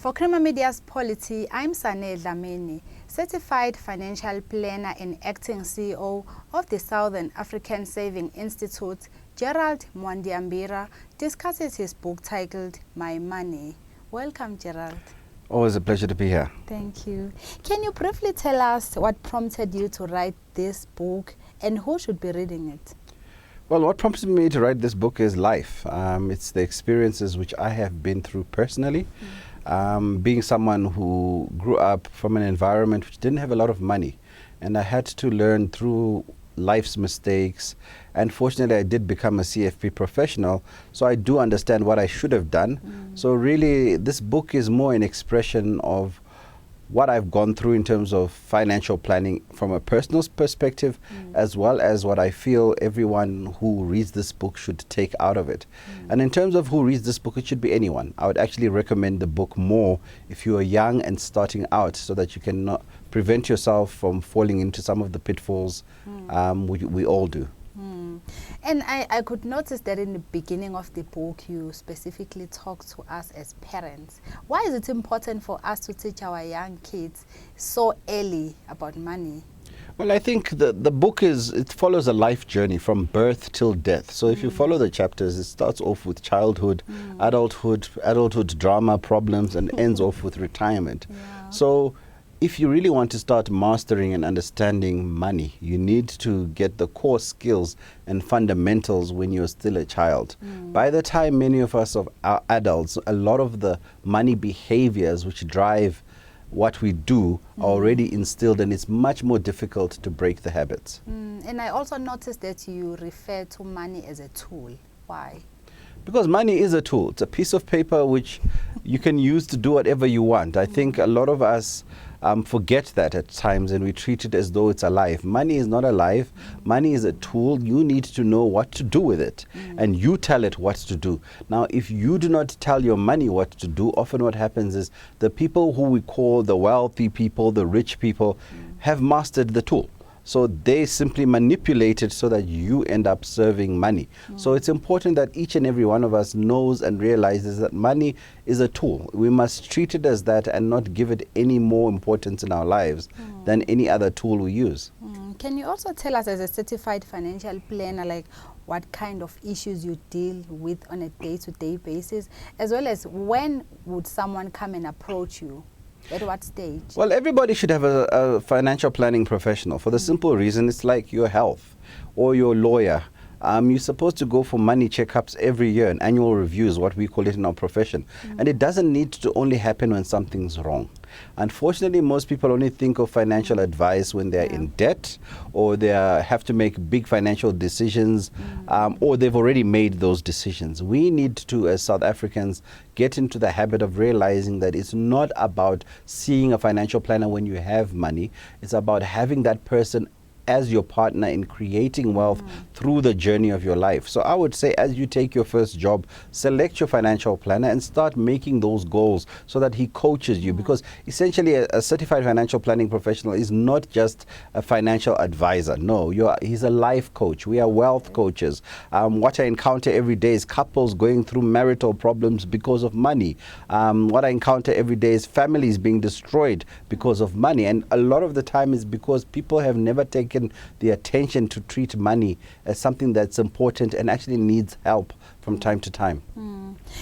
For Crema Media's Polity, I'm Sane Dlamini, Certified Financial Planner and Acting CEO of the Southern African Saving Institute. Gerald Mwandiambira discusses his book titled My Money. Welcome, Gerald. Always a pleasure to be here. Thank you. Can you briefly tell us what prompted you to write this book and who should be reading it? Well, what prompted me to write this book is life. It's the experiences which I have been through personally. Being someone who grew up from an environment which didn't have a lot of money, and I had to learn through life's mistakes, and fortunately I did become a CFP professional, so I do understand what I should have done. So really this book is more an expression of what I've gone through in terms of financial planning from a personal perspective, as well as what I feel everyone who reads this book should take out of it. And in terms of who reads this book, it should be anyone. I would actually recommend the book more if you are young and starting out, so that you can not prevent yourself from falling into some of the pitfalls we all do. And I could notice that in the beginning of the book, you specifically talk to us as parents. Why is it important for us to teach our young kids so early about money? Well, I think the book it follows a life journey from birth till death. So if you follow the chapters, it starts off with childhood, adulthood drama, problems, and ends off with retirement. Yeah. So if you really want to start mastering and understanding money, you need to get the core skills and fundamentals when you're still a child. By the time many of us are adults, a lot of the money behaviors which drive what we do are already instilled, and it's much more difficult to break the habits. And I also noticed that you refer to money as a tool. Why? Because money is a tool. It's a piece of paper which you can use to do whatever you want. I think a lot of us forget that at times, and we treat it as though it's alive. Money is not alive. Money is a tool. You need to know what to do with it, and you tell it what to do. Now, if you do not tell your money what to do, often what happens is the people who we call the wealthy people, the rich people, have mastered the tool. So they simply manipulate it so that you end up serving money. So it's important that each and every one of us knows and realizes that money is a tool. We must treat it as that and not give it any more importance in our lives than any other tool we use. Can you also tell us, as a certified financial planner, like what kind of issues you deal with on a day-to-day basis, as well as when would someone come and approach you? At what stage? Well, everybody should have a financial planning professional, for the simple reason it's like your health or your lawyer. You're supposed to go for money checkups every year, and annual reviews, what we call it in our profession. And it doesn't need to only happen when something's wrong. Unfortunately, most people only think of financial advice when they're in debt, or they have to make big financial decisions, or they've already made those decisions. We need to, as South Africans, get into the habit of realizing that it's not about seeing a financial planner when you have money. It's about having that person as your partner in creating wealth through the journey of your life. So I would say, as you take your first job, select your financial planner and start making those goals so that he coaches you. Because essentially a certified financial planning professional is not just a financial advisor. No, he's a life coach. We are wealth coaches. What I encounter every day is couples going through marital problems because of money. What I encounter every day is families being destroyed because of money. And a lot of the time is because people have never taken the attention to treat money as something that's important and actually needs help from time to time.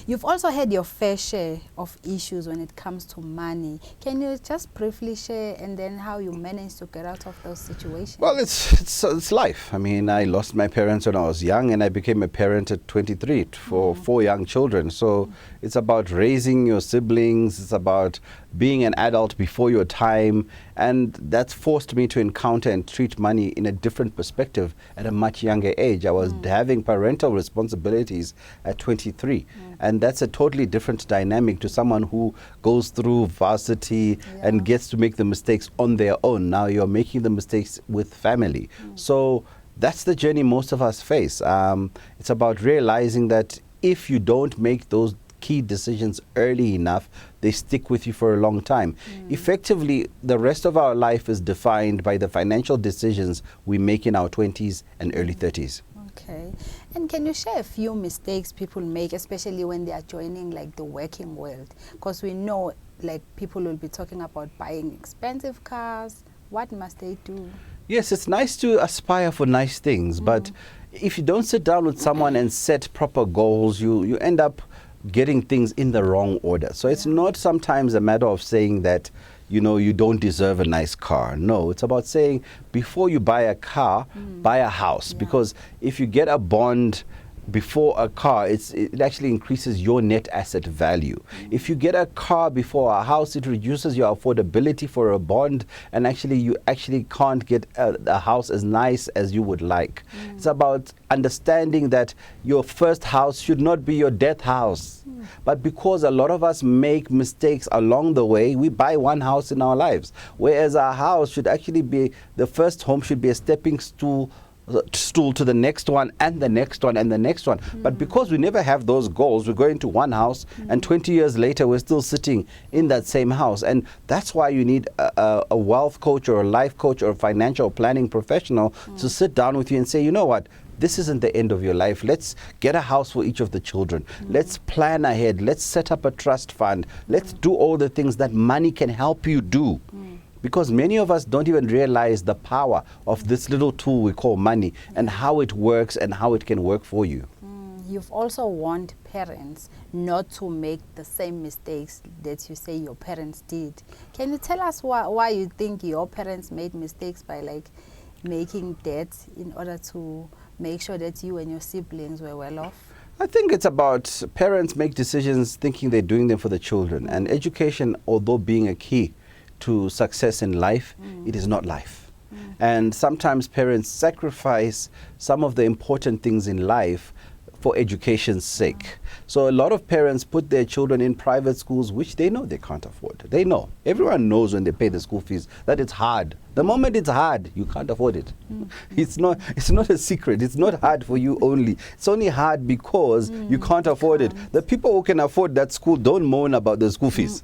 You've also had your fair share of issues when it comes to money. Can you just briefly share, and then how you managed to get out of those situations? Well, it's life. I mean, I lost my parents when I was young, and I became a parent at 23 for 4 young children. So it's about raising your siblings. It's about being an adult before your time. And that's forced me to encounter and treat money in a different perspective at a much younger age. I was having parental responsibilities at 23. And that's a totally different dynamic to someone who goes through varsity and gets to make the mistakes on their own. Now you're making the mistakes with family. So that's the journey most of us face. It's about realizing that if you don't make those key decisions early enough, they stick with you for a long time. Effectively, the rest of our life is defined by the financial decisions we make in our 20s and early 30s. Okay. And can you share a few mistakes people make, especially when they are joining like the working world? Because we know like people will be talking about buying expensive cars. What must they do? Yes, it's nice to aspire for nice things, but if you don't sit down with someone and set proper goals, you end up getting things in the wrong order. So it's not sometimes a matter of saying that, you know, you don't deserve a nice car. No, it's about saying before you buy a car, buy a house. Because if you get a bond before a car, it actually increases your net asset value. If you get a car before a house, it reduces your affordability for a bond, and actually you actually can't get a house as nice as you would like. It's about understanding that your first house should not be your death house. But because a lot of us make mistakes along the way, we buy one house in our lives, whereas our house should actually be, the first home should be a stepping stool to the next one and the next one and the next one. But because we never have those goals, we go into one house and 20 years later we're still sitting in that same house. And that's why you need a wealth coach or a life coach or a financial planning professional to sit down with you and say, you know what, this isn't the end of your life. Let's get a house for each of the children. Let's plan ahead. Let's set up a trust fund. Let's do all the things that money can help you do. Because many of us don't even realize the power of this little tool we call money and how it works and how it can work for you. You've also warned parents not to make the same mistakes that you say your parents did. Can you tell us why you think your parents made mistakes by like making debts in order to make sure that you and your siblings were well off? I think it's about parents make decisions thinking they're doing them for the children. And education, although being a key to success in life, it is not life. And sometimes parents sacrifice some of the important things in life for education's sake. So a lot of parents put their children in private schools which they know they can't afford. They know. Everyone knows when they pay the school fees that it's hard. The moment it's hard, you can't afford it. It's not a secret. It's not hard for you only. It's only hard because you can't afford it. The people who can afford that school don't moan about the school fees.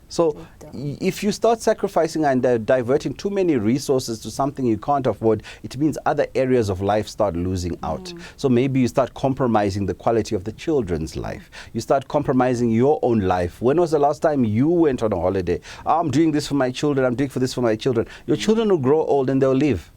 So if you start sacrificing and diverting too many resources to something you can't afford, it means other areas of life start losing out. So maybe you start compromising the quality of the children's life. You start compromising your own life. When was the last time you went on a holiday? Oh, I'm doing this for my children. I'm doing this for my children. Your children will grow old and they'll leave.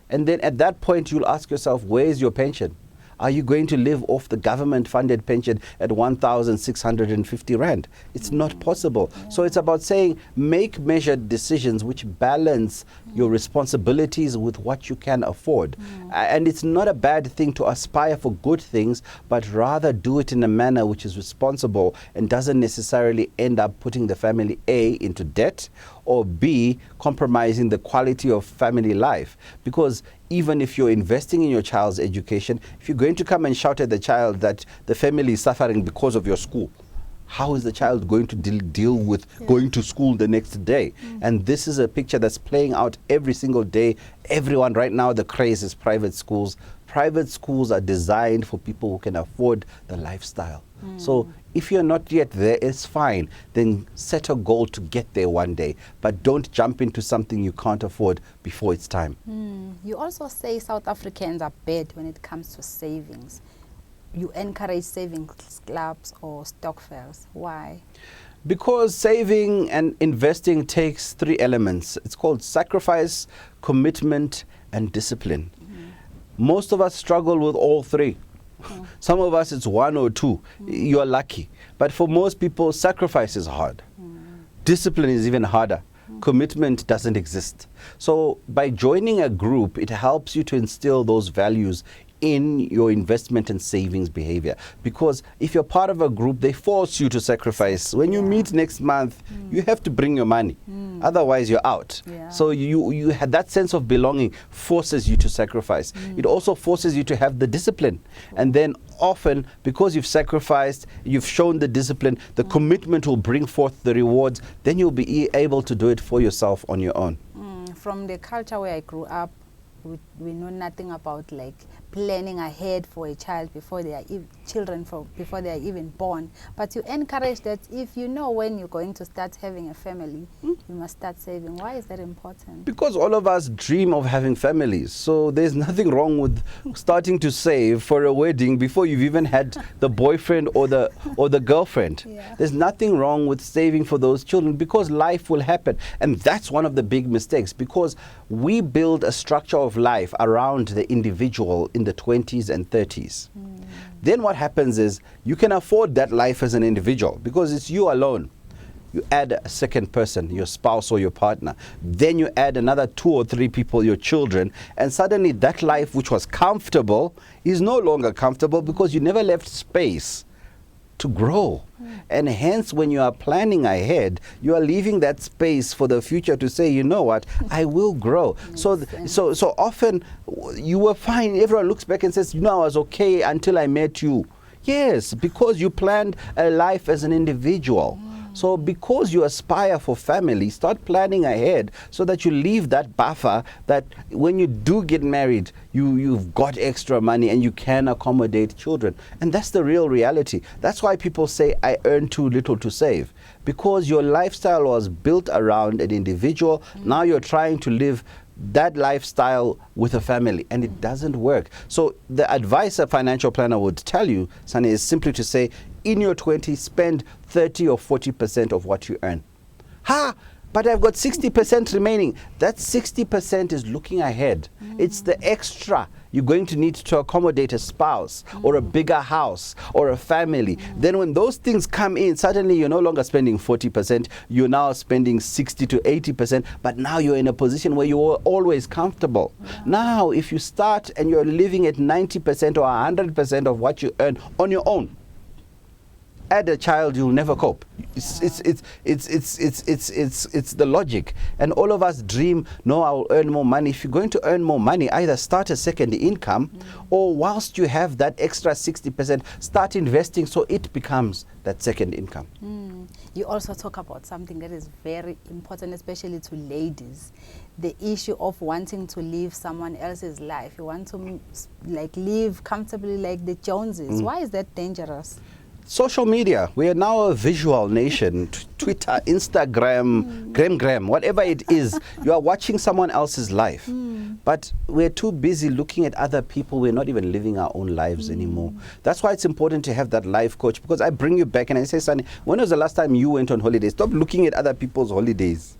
And then at that point, you'll ask yourself, where is your pension? Are you going to live off the government-funded pension at 1,650 Rand? It's not possible. So it's about saying, make measured decisions which balance your responsibilities with what you can afford. And it's not a bad thing to aspire for good things, but rather do it in a manner which is responsible and doesn't necessarily end up putting the family A into debt, or B, compromising the quality of family life. Because even if you're investing in your child's education, if you're going to come and shout at the child that the family is suffering because of your school, how is the child going to deal with going to school the next day? And this is a picture that's playing out every single day. Everyone right now, the craze is private schools. Private schools are designed for people who can afford the lifestyle. So if you're not yet there, it's fine. Then set a goal to get there one day. But don't jump into something you can't afford before it's time. You also say South Africans are bad when it comes to savings. You encourage savings clubs or stokvels. Why? Because saving and investing takes three elements. It's called sacrifice, commitment, and discipline. Most of us struggle with all three. Some of us, it's one or two. You're lucky. But for most people, sacrifice is hard. Discipline is even harder. Commitment doesn't exist. So by joining a group, it helps you to instill those values in your investment and savings behavior. Because if you're part of a group, they force you to sacrifice. When you meet next month, you have to bring your money. Otherwise, you're out. So you had that sense of belonging forces you to sacrifice. It also forces you to have the discipline. And then often, because you've sacrificed, you've shown the discipline, the commitment will bring forth the rewards. Then you'll be able to do it for yourself on your own. From the culture where I grew up, we know nothing about like planning ahead for a child before they are before they are even born, but you encourage that if you know when you're going to start having a family, you must start saving. Why is that important? Because all of us dream of having families. So there's nothing wrong with starting to save for a wedding before you've even had the boyfriend or the girlfriend. Yeah. There's nothing wrong with saving for those children, because life will happen. And that's one of the big mistakes, because we build a structure of life around the individual in the 20s and 30s. Then what happens is you can afford that life as an individual because it's you alone. You add a second person, your spouse or your partner. Then you add another 2 or 3 people, your children. And suddenly that life which was comfortable is no longer comfortable because you never left space to grow. And hence, when you are planning ahead, you are leaving that space for the future to say, you know what, I will grow. So often you were fine. Everyone looks back and says, you know, I was okay until I met you. Yes, because you planned a life as an individual. So because you aspire for family, start planning ahead so that you leave that buffer that when you do get married, you've got extra money and you can accommodate children. And that's the real reality. That's why people say, I earn too little to save. Because your lifestyle was built around an individual. Now you're trying to live that lifestyle with a family, and it doesn't work. So the advice a financial planner would tell you, Sunny, is simply to say, in your 20s, spend 30 or 40% of what you earn. But I've got 60% remaining. That 60% is looking ahead. It's the extra you're going to need to accommodate a spouse or a bigger house or a family. Then when those things come in, suddenly you're no longer spending 40%, you're now spending 60 to 80%, but now you're in a position where you're always comfortable. Now, if you start and you're living at 90% or 100% of what you earn on your own, add a child, you'll never cope. It's the logic. And all of us dream, no, I'll earn more money. If you're going to earn more money, either start a second income or whilst you have that extra 60%, start investing so it becomes that second income. You also talk about something that is very important, especially to ladies. The issue of wanting to live someone else's life. You want to live comfortably like the Joneses. Why is that dangerous? Social media. We are now a visual nation. Twitter, Instagram, Gram, whatever it is. You are watching someone else's life. But we're too busy looking at other people. We're not even living our own lives anymore. That's why it's important to have that life coach, because I bring you back and I say, Sonny, when was the last time you went on holiday? Stop looking at other people's holidays.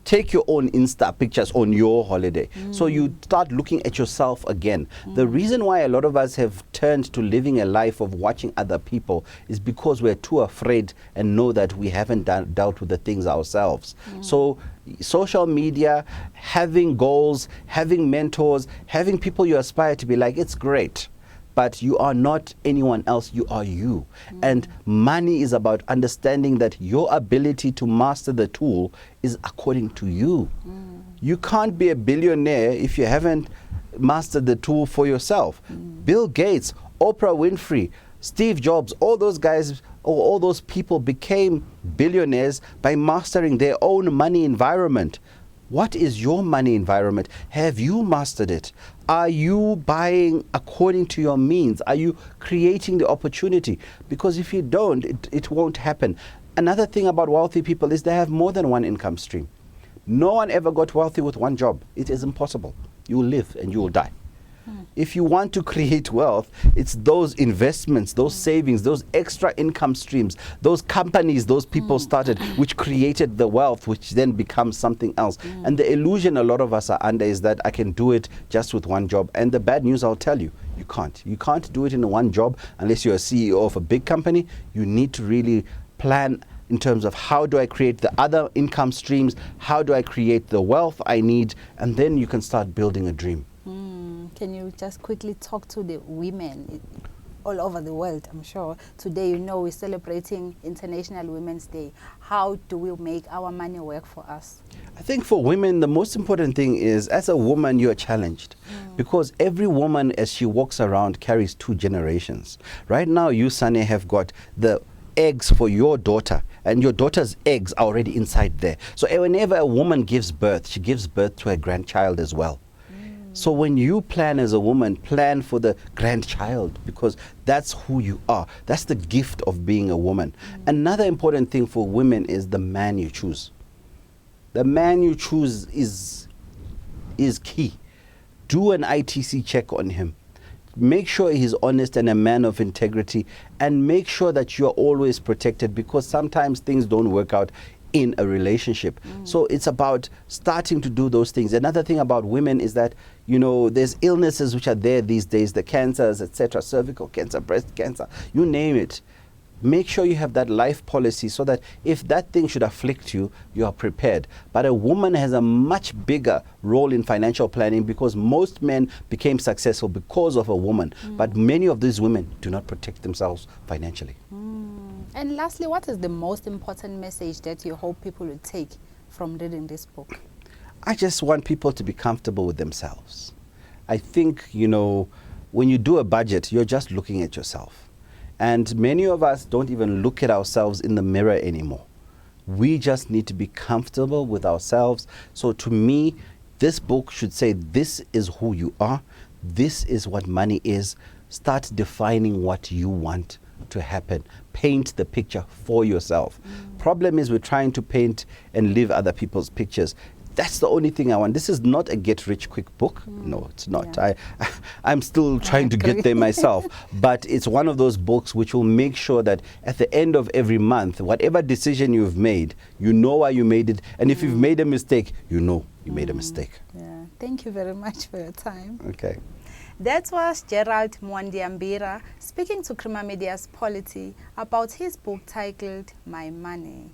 Take your own Insta pictures on your holiday. So you start looking at yourself again. The reason why a lot of us have turned to living a life of watching other people is because we're too afraid and know that we haven't dealt with the things ourselves. So social media, having goals, having mentors, having people you aspire to be like, it's great. But you are not anyone else, you are you. And money is about understanding that your ability to master the tool is according to you. You can't be a billionaire if you haven't mastered the tool for yourself. Bill Gates, Oprah Winfrey, Steve Jobs, all those guys, all those people became billionaires by mastering their own money environment. What is your money environment? Have you mastered it? Are you buying according to your means? Are you creating the opportunity? Because if you don't, it won't happen. Another thing about wealthy people is they have more than one income stream. No one ever got wealthy with one job. It is impossible. You will live and you will die. If you want to create wealth, it's those investments, those savings, those extra income streams, those companies those people started, which created the wealth, which then becomes something else. And the illusion a lot of us are under is that I can do it just with one job. And the bad news, I'll tell you, you can't. You can't do it in one job unless you're a CEO of a big company. You need to really plan in terms of how do I create the other income streams, how do I create the wealth I need, and then you can start building a dream. Can you just quickly talk to the women all over the world? I'm sure today, we're celebrating International Women's Day. How do we make our money work for us? I think for women, the most important thing is, as a woman, you're challenged. Because every woman, as she walks around, carries 2 generations. Right now, you, Sunny, have got the eggs for your daughter, and your daughter's eggs are already inside there. So whenever a woman gives birth, she gives birth to a grandchild as well. So when you plan as a woman, plan for the grandchild, because that's who you are. That's the gift of being a woman. Another important thing for women is the man you choose. The man you choose is key. Do an ITC check on him. Make sure he's honest and a man of integrity, and make sure that you're always protected, because sometimes things don't work out in a relationship. So it's about starting to do those things. Another thing about women is that, you know, there's illnesses which are there these days, the cancers, etc., cervical cancer, breast cancer, you name it. Make sure you have that life policy so that if that thing should afflict you, you are prepared. But a woman has a much bigger role in financial planning, because most men became successful because of a woman. But many of these women do not protect themselves financially. And lastly, what is the most important message that you hope people will take from reading this book? I just want people to be comfortable with themselves. I think, you know, when you do a budget, you're just looking at yourself. And many of us don't even look at ourselves in the mirror anymore. We just need to be comfortable with ourselves. So to me, this book should say, this is who you are. This is what money is. Start defining what you want to happen. Paint the picture for yourself. Problem is, we're trying to paint and live other people's pictures. That's the only thing I want. This is not a get-rich-quick book. No, it's not. Yeah. I'm still trying to get there myself. But it's one of those books which will make sure that at the end of every month, whatever decision you've made, you know why you made it. And if you've made a mistake, you know you made a mistake. Yeah. Thank you very much for your time. Okay. That was Gerald Mwandiambira speaking to Krima Media's Polity about his book titled My Money.